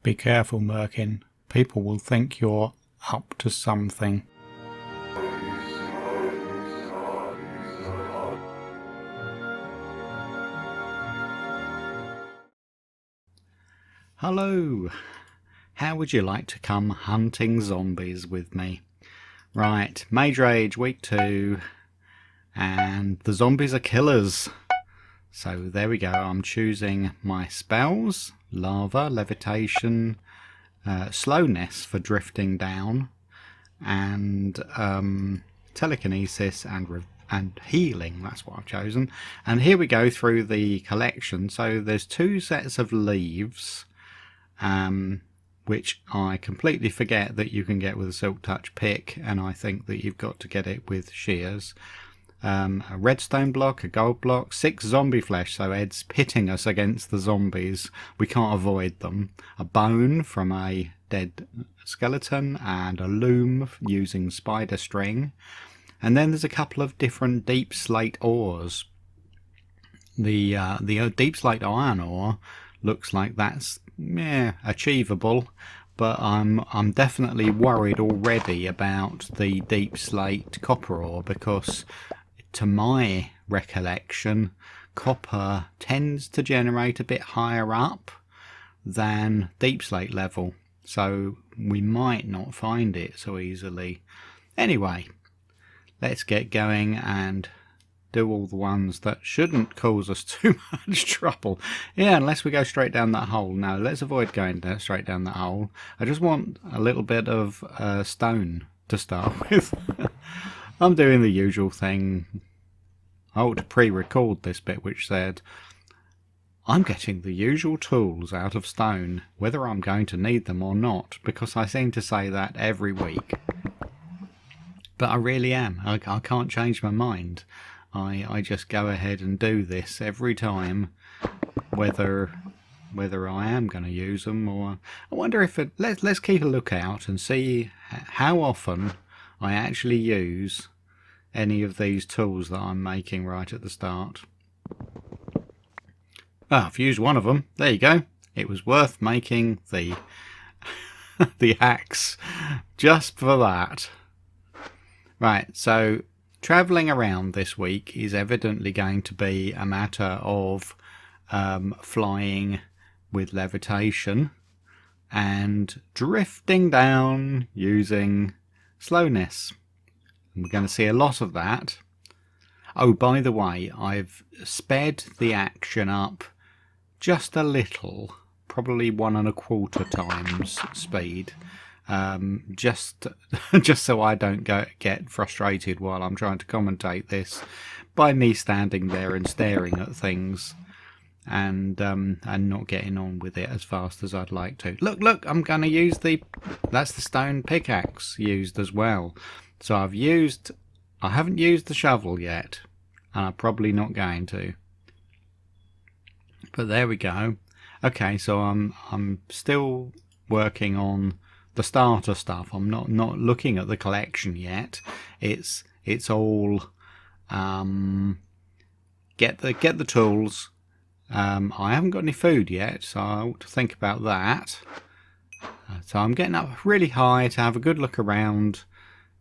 Be careful, Merkin. People will think you're up to something. Hello! How would you like to come hunting zombies with me? Right, Mage Rage week 2, and the zombies are killers. So there we go, I'm choosing my spells: lava, levitation, slowness for drifting down, and telekinesis and healing. That's what I've chosen. And here we go through the collection. So there's 2 sets of leaves, which I completely forget that you can get with a Silk Touch pick, and I think that you've got to get it with shears. A redstone block, a gold block, 6 zombie flesh, so Ed's pitting us against the zombies, we can't avoid them, a bone from a dead skeleton, and a loom using spider string. And then there's a couple of different deep slate ores. The deep slate iron ore looks like that's achievable, but I'm definitely worried already about the deep slate copper ore, because to my recollection, copper tends to generate a bit higher up than deep slate level, so we might not find it so easily. Anyway, let's get going and do all the ones that shouldn't cause us too much trouble. Yeah, unless we go straight down that hole. No, let's avoid going straight down that hole. I just want a little bit of stone to start with. I'm doing the usual thing. I ought to pre-record this bit which said, I'm getting the usual tools out of stone, whether I'm going to need them or not, because I seem to say that every week. But I really am. I can't change my mind. I just go ahead and do this every time, whether I am going to use them or... I wonder if let's keep a lookout and see how often I actually use any of these tools that I'm making right at the start. I've used one of them. There you go. It was worth making the the axe just for that. Right, so travelling around this week is evidently going to be a matter of flying with levitation and drifting down using slowness. And we're going to see a lot of that. Oh, by the way, I've sped the action up just a little, probably 1 1/4 times speed. Just so I don't get frustrated while I'm trying to commentate this by me standing there and staring at things and not getting on with it as fast as I'd like to. Look, I'm going to use that's the stone pickaxe used as well. So I haven't used the shovel yet, and I'm probably not going to. But there we go. Okay, so I'm still working on the starter stuff. I'm not looking at the collection yet. It's all get the tools. I haven't got any food yet, so I ought to think about that. So I'm getting up really high to have a good look around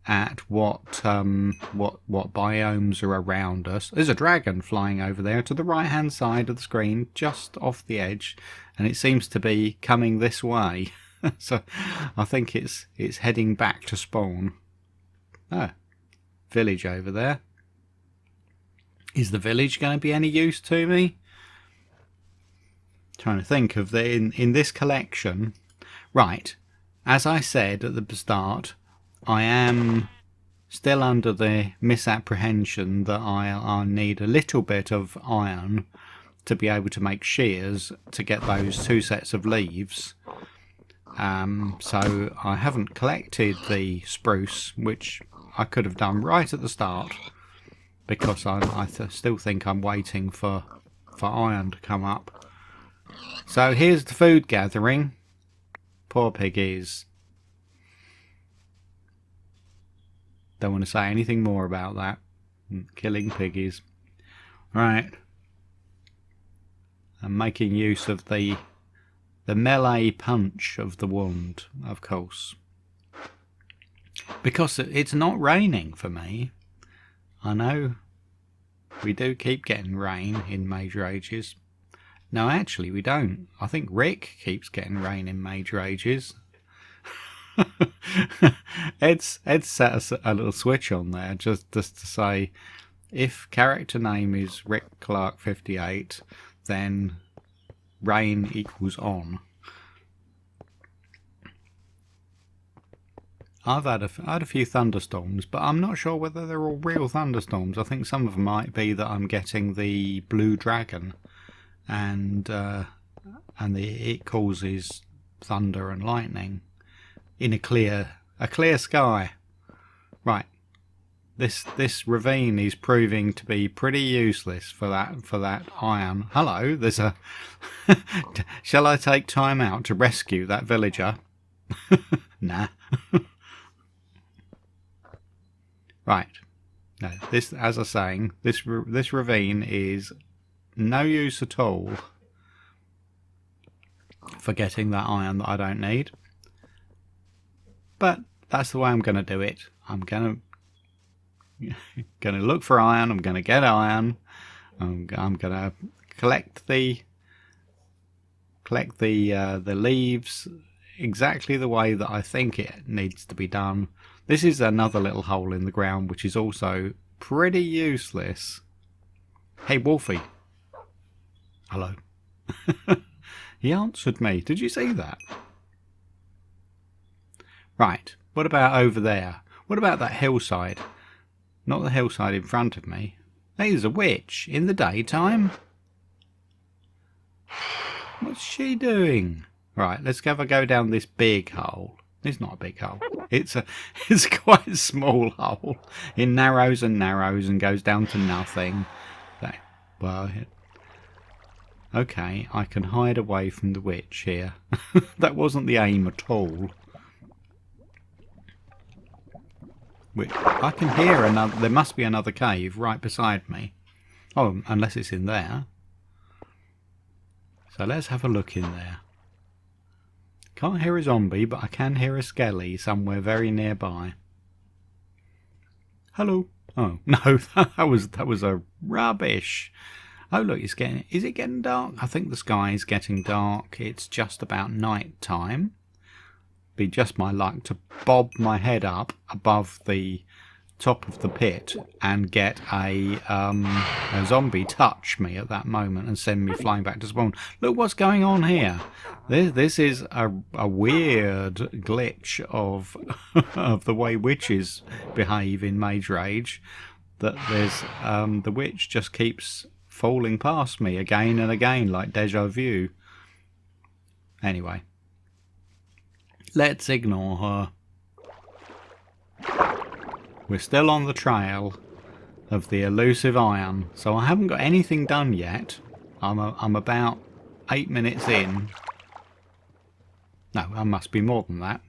at what biomes are around us. There's a dragon flying over there to the right hand side of the screen, just off the edge, and it seems to be coming this way. So I think it's heading back to spawn. Oh, village over there. Is the village going to be any use to me? Trying to think of in this collection. Right, as I said at the start, I am still under the misapprehension that I need a little bit of iron to be able to make shears to get those 2 sets of leaves. So I haven't collected the spruce, which I could have done right at the start, because I still think I'm waiting for iron to come up. So here's the food gathering. Poor piggies. Don't want to say anything more about that. Killing piggies. Right. I'm making use of the the melee punch of the wand, of course. Because it's not raining for me. I know we do keep getting rain in Mage Rages. No, actually we don't. I think Rick keeps getting rain in Mage Rages. Ed's set a little switch on there just to say, if character name is Rick Clark 58, then rain equals on. I've had a few thunderstorms, but I'm not sure whether they're all real thunderstorms. I think some of them might be that I'm getting the blue dragon, and it causes thunder and lightning in a clear sky. Right, this ravine is proving to be pretty useless for that iron. Hello, there's a. Shall I take time out to rescue that villager? Nah. Right. No, this, as I was saying, this ravine is no use at all for getting that iron that I don't need. But that's the way I'm going to do it. I'm going to look for iron. I'm going to get iron. I'm going to collect the leaves exactly the way that I think it needs to be done. This is another little hole in the ground which is also pretty useless. Hey Wolfie. Hello. He answered me. Did you see that? Right. What about over there? What about that hillside? Not the hillside in front of me. Hey, there's a witch in the daytime. What's she doing? Right, let's have a go down this big hole. It's not a big hole. It's quite a small hole. It narrows and narrows and goes down to nothing. Well, okay, I can hide away from the witch here. That wasn't the aim at all. I can hear another. There must be another cave right beside me. Oh, unless it's in there. So let's have a look in there. Can't hear a zombie, but I can hear a skelly somewhere very nearby. Hello. Oh no, that was a rubbish. Oh look, is it getting dark? I think the sky is getting dark. It's just about night time. Be just my luck to bob my head up above the top of the pit and get a zombie touch me at that moment and send me flying back to spawn. Look what's going on here. This is a weird glitch of of the way witches behave in Mage Rage. That there's the witch just keeps falling past me again and again like deja vu. Anyway, let's ignore her. We're still on the trail of the elusive iron, so I haven't got anything done yet. I'm about 8 minutes in. No, I must be more than that.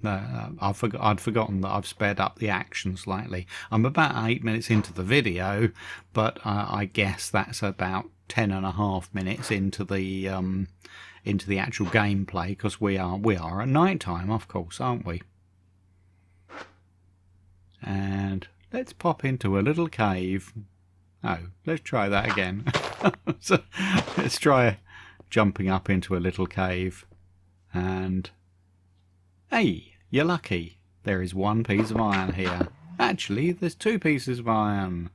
I'd forgotten that I've sped up the action slightly. I'm about 8 minutes into the video, but I guess that's about 10.5 minutes into the actual gameplay, because we are at night time, of course, aren't we? And let's pop into a little cave. Oh, let's try that again. So let's try jumping up into a little cave. And hey, you're lucky. There is one piece of iron here. Actually, there's 2 pieces of iron.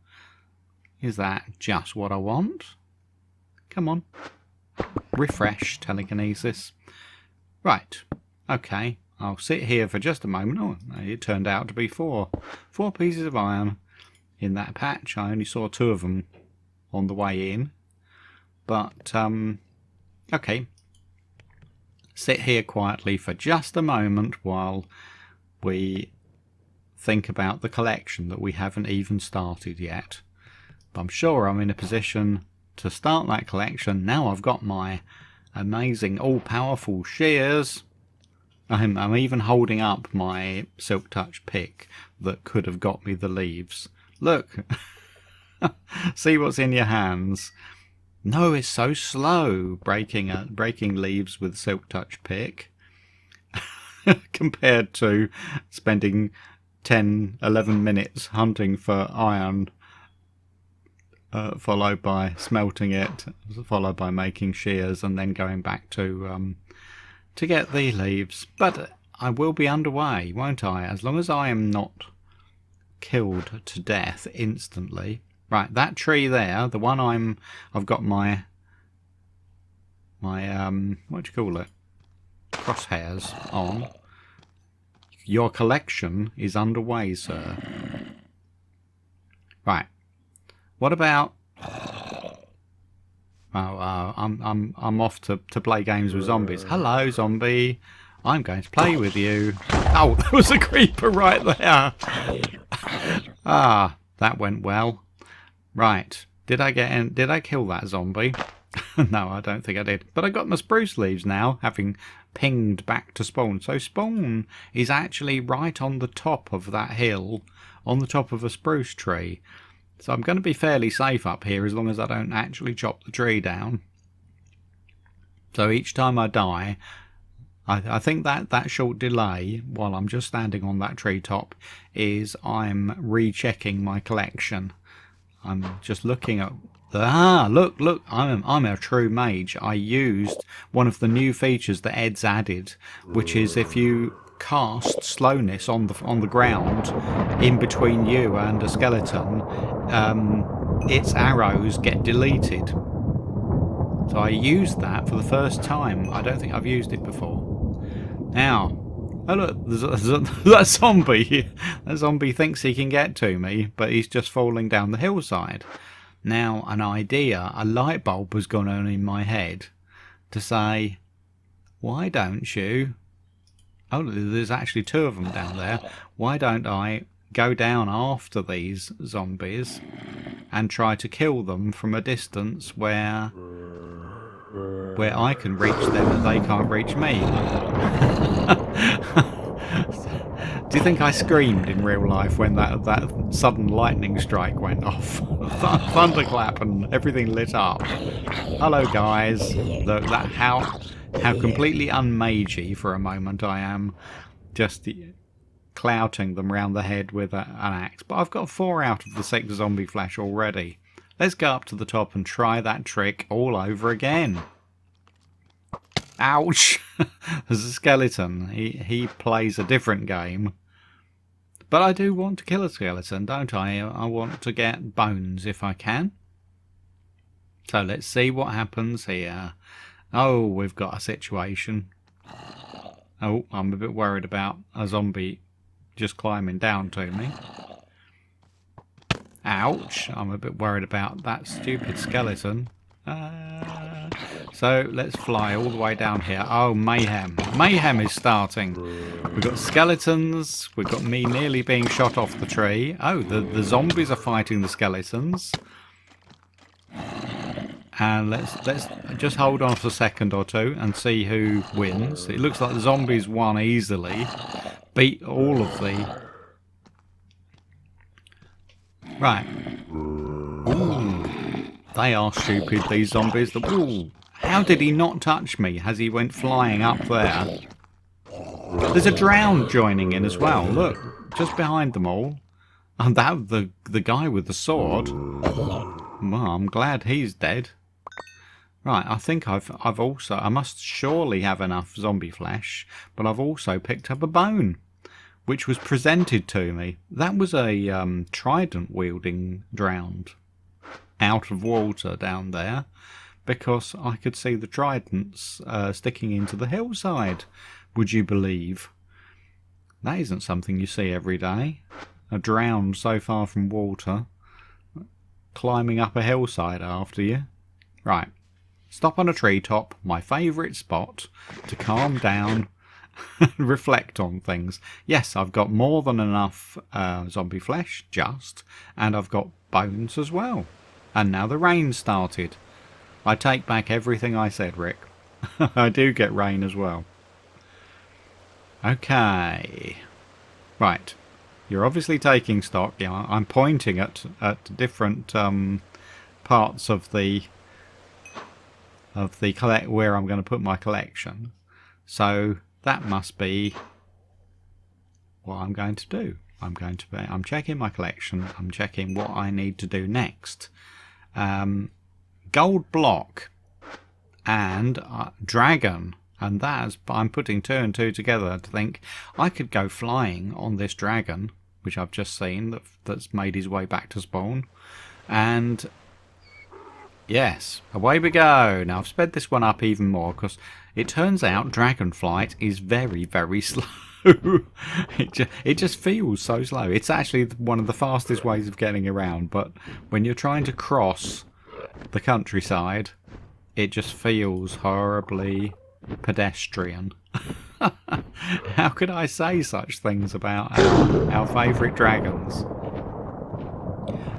Is that just what I want? Come on. Refresh telekinesis. Right. Okay. I'll sit here for just a moment. Oh, it turned out to be 4 pieces of iron in that patch. I only saw 2 of them on the way in. But, okay. Sit here quietly for just a moment while we think about the collection that we haven't even started yet. But I'm sure I'm in a position to start that collection. Now I've got my amazing all-powerful shears. I'm even holding up my Silk Touch pick that could have got me the leaves. Look! See what's in your hands. No, it's so slow breaking leaves with Silk Touch pick compared to spending 10, 11 minutes hunting for iron, followed by smelting it, followed by making shears, and then going back to get the leaves. But I will be underway, won't I? As long as I am not killed to death instantly. Right, that tree there, the one I've got my what do you call it? Crosshairs on. Your collection is underway, sir. Right. What about? Oh, I'm off to play games with zombies. Hello, zombie. I'm going to play with you. Oh, there was a creeper right there. Ah, that went well. Right. Did I kill that zombie? No, I don't think I did. But I got my spruce leaves now, having pinged back to spawn. So spawn is actually right on the top of that hill, on the top of a spruce tree. So I'm going to be fairly safe up here as long as I don't actually chop the tree down. So each time I die, I think that short delay while I'm just standing on that treetop is I'm rechecking my collection. I'm just looking at look, I'm a true mage. I used one of the new features that Ed's added, which is if you cast slowness on the ground in between you and a skeleton, its arrows get deleted. So I used that for the first time. I don't think I've used it before. Now, oh look, there's that zombie. That zombie thinks he can get to me, but he's just falling down the hillside. Now, an idea, a light bulb has gone on in my head to say, why don't you... Oh, there's actually two of them down there. Why don't I go down after these zombies and try to kill them from a distance where I can reach them and they can't reach me? Do you think I screamed in real life when that sudden lightning strike went off? Thunderclap and everything lit up. Hello guys. Look, how completely unmagey for a moment I am, just clouting them round the head with an axe. But I've got 4 out of the 6 zombie flesh already. Let's go up to the top and try that trick all over again. Ouch! There's a skeleton. He plays a different game. But I do want to kill a skeleton, don't I? I want to get bones if I can. So let's see what happens here. Oh, we've got a situation. Oh, I'm a bit worried about a zombie just climbing down to me. Ouch! I'm a bit worried about that stupid skeleton. So let's fly all the way down here. Oh, mayhem. Mayhem is starting. We've got skeletons. We've got me nearly being shot off the tree. Oh, the zombies are fighting the skeletons. And let's just hold on for a second or two and see who wins. It looks like the zombies won easily. Beat all of the... Right. Ooh. They are stupid, these zombies. Ooh. How did he not touch me as he went flying up there? There's a drowned joining in as well. Look, just behind them all. And that the guy with the sword. Well, I'm glad he's dead. Right, I think I must surely have enough zombie flesh, but I've also picked up a bone, which was presented to me. That was a trident wielding drowned out of water down there, because I could see the tridents sticking into the hillside. Would you believe? That isn't something you see every day. A drowned so far from water, climbing up a hillside after you. Right. Stop on a treetop, my favourite spot to calm down and reflect on things. Yes, I've got more than enough zombie flesh, and I've got bones as well. And now the rain started. I take back everything I said, Rick. I do get rain as well. Okay. Right. You're obviously taking stock. Yeah, I'm pointing at different parts of the of the where I'm going to put my collection. So that must be what I'm going to do. I'm checking my collection. I'm checking what I need to do next. Gold block and dragon, and I'm putting 2 and 2 together to think I could go flying on this dragon, which I've just seen that's made his way back to spawn, and yes, away we go. Now I've sped this one up even more because it turns out dragon flight is very, very slow. It just feels so slow. It's actually one of the fastest ways of getting around, but when you're trying to cross the countryside, it just feels horribly pedestrian. How could I say such things about our favourite dragons?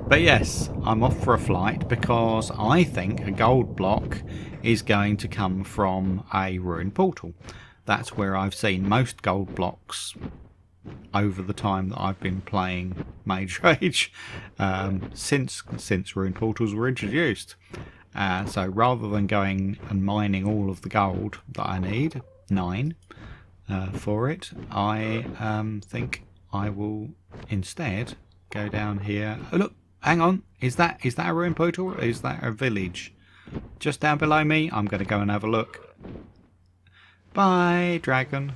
But yes, I'm off for a flight because I think a gold block is going to come from a ruined portal. That's where I've seen most gold blocks over the time that I've been playing Mage Rage, since ruined portals were introduced. So rather than going and mining all of the gold that I need, 9 for it, I think I will instead go down here. Oh look, hang on, is that a ruined portal or is that a village? Just down below me, I'm going to go and have a look. Bye, dragon.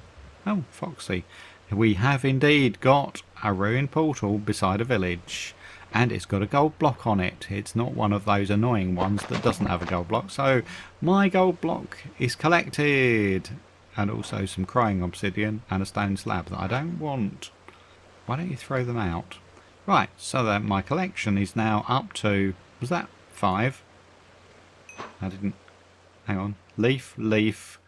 Oh, Foxy. We have indeed got a ruined portal beside a village. And it's got a gold block on it. It's not one of those annoying ones that doesn't have a gold block. So my gold block is collected. And also some crying obsidian and a stone slab that I don't want. Why don't you throw them out? Right, so that my collection is now up to... Was that 5? I didn't... Hang on. Leaf,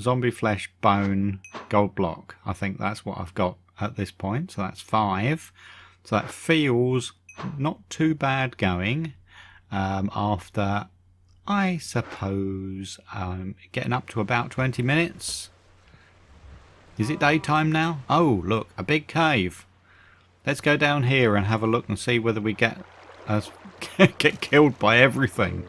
zombie flesh, bone, gold block. I think that's what I've got at this point. So that's 5. So that feels not too bad going after, I suppose, getting up to about 20 minutes. Is it daytime now? Oh, look, a big cave. Let's go down here and have a look and see whether we get killed by everything.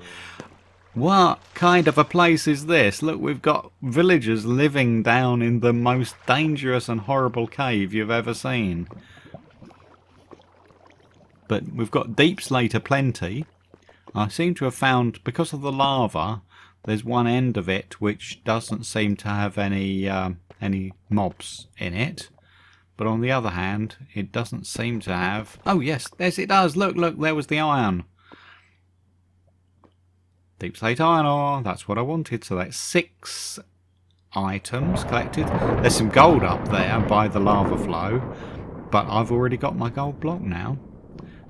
What kind of a place is this? Look, we've got villagers living down in the most dangerous and horrible cave you've ever seen. But we've got deep slate aplenty. I seem to have found, because of the lava, there's one end of it which doesn't seem to have any mobs in it. But on the other hand, it doesn't seem to have... Oh yes, yes it does. Look, there was the iron. Deep slate iron ore, that's what I wanted. So that's 6 items collected. There's some gold up there by the lava flow, but I've already got my gold block now.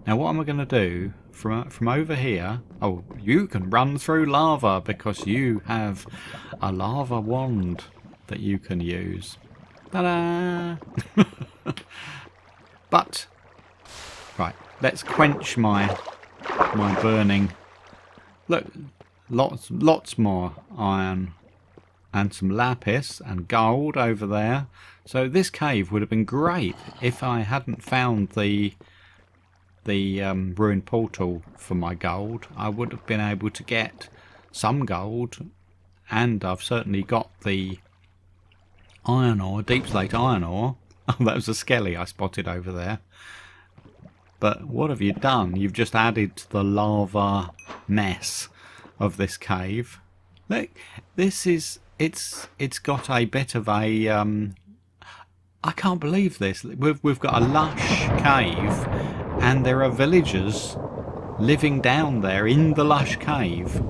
Now what am I going to do from over here? Oh, you can run through lava because you have a lava wand that you can use. Ta-da! But, right, let's quench my burning. Look, lots more iron and some lapis and gold over there. So this cave would have been great if I hadn't found the ruined portal for my gold. I would have been able to get some gold, and I've certainly got the iron ore, deep slate iron ore. Oh, that was a skelly I spotted over there. But what have you done? You've just added to the lava mess of this cave. Look, this is it's got a bit of a I can't believe this. We've got a lush cave, and there are villagers living down there in the lush cave.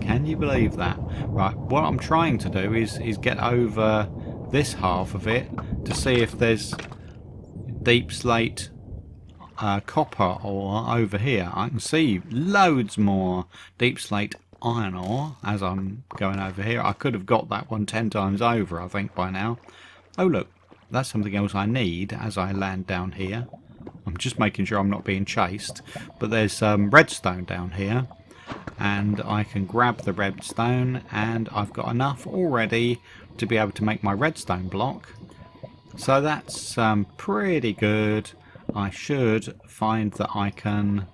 Can you believe that? Right, what I'm trying to do is get over this half of it to see if there's deep slate copper ore over here. I can see loads more deep slate iron ore as I'm going over here. I could have got that one 10 times over, I think, by now. Oh look, that's something else I need as I land down here. I'm just making sure I'm not being chased. But there's some redstone down here, and I can grab the redstone, and I've got enough already to be able to make my redstone block. So that's pretty good. I should find that I can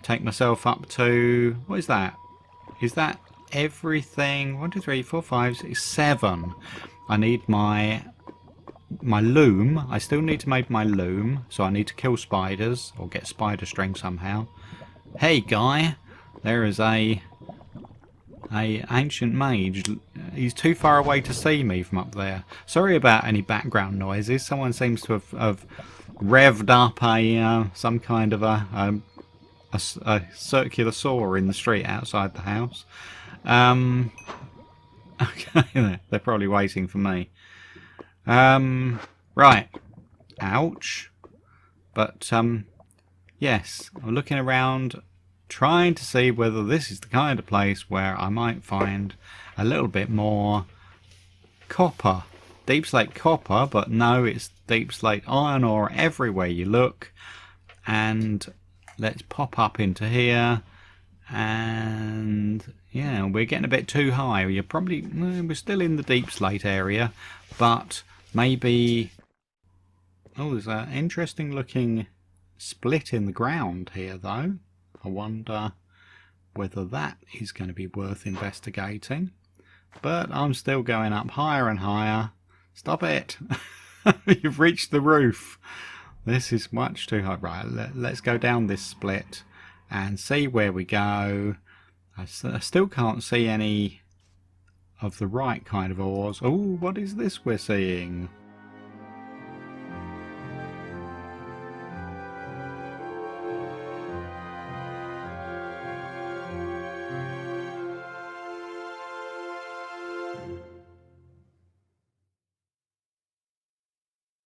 take myself up to... What is that? Is that everything. 1, 2, 3, 4, 5, 6, 7. I need my loom. I still need to make my loom, so I need to kill spiders or get spider string somehow. Hey guy, there is a ancient mage. He's too far away to see me from up there. Sorry about any background noises. Someone seems to have revved up a some kind of a circular saw in the street outside the house. Okay, they're probably waiting for me. Right. Ouch. But yes, I'm looking around, trying to see whether this is the kind of place where I might find a little bit more copper. Deep slate copper, but no, it's deep slate iron ore everywhere you look. And let's pop up into here. And yeah, we're getting a bit too high. We're still in the deep slate area, but maybe... Oh, there's an interesting looking split in the ground here though. I wonder whether that is going to be worth investigating. But I'm still going up higher and higher. Stop it! You've reached the roof. This is much too high. Right, let's go down this split and see where we go. I still can't see any of the right kind of ores. Oh, what is this we're seeing?